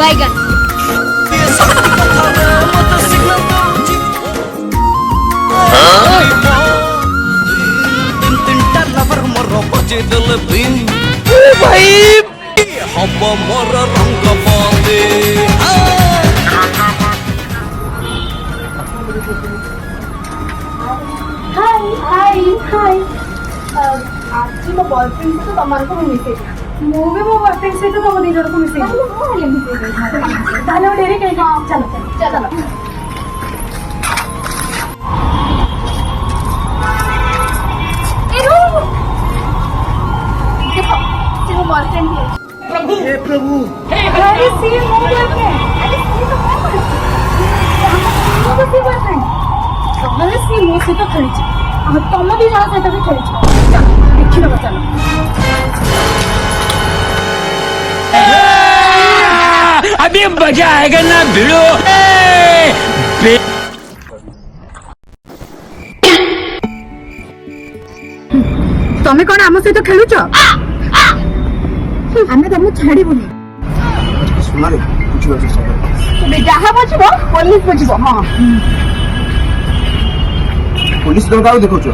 बैगन। भाई हाय हाय हाय आज मो बॉयफ्रेंड से तमार को मिसे मो भी मो बॉयफ्रेंड से तो तम दी जण को मिसे ताले डेरे के चलो चलो ए रो देखो से वो बॉयफ्रेंड है प्रभु हे प्रभु अरे सी मो बॉयफ्रेंड अरे सी तो मो बॉयफ्रेंड सी बॉयफ्रेंड तमने सी मो से तो खेली हम तम भी जण से तो भी खेली देखि न चलो अभी मजा आएगा ना भिड़ो। तमे कौन आम सहित खेलुच आमे तुमको छाड़बुनी सुना रे बुझिबा चेष्टा कर तुम जहाँ बुझब पुलिस बुझब हाँ पुलिस तो काउ देखो छ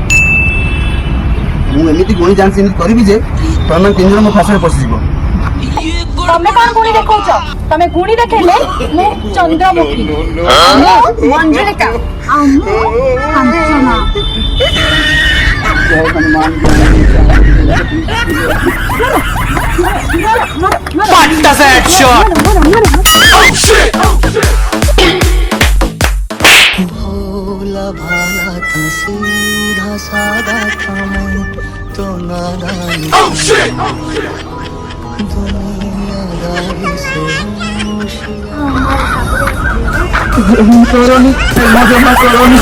मु एमिति गुणी जान सिन करबी जे तमे तीन जन मो फासरे पसि जीवो तमे कौन गुणी देखौछ तमे गुणी देखेले मु चंद्रमुखी मु मंजलिका आमु कांचना जय हनुमान पट्टा से हेडशॉट। भोला भाला था सीधा साधा था मैं तो नादान दुनियादारी से होशियार करोनी मजा ना करोनी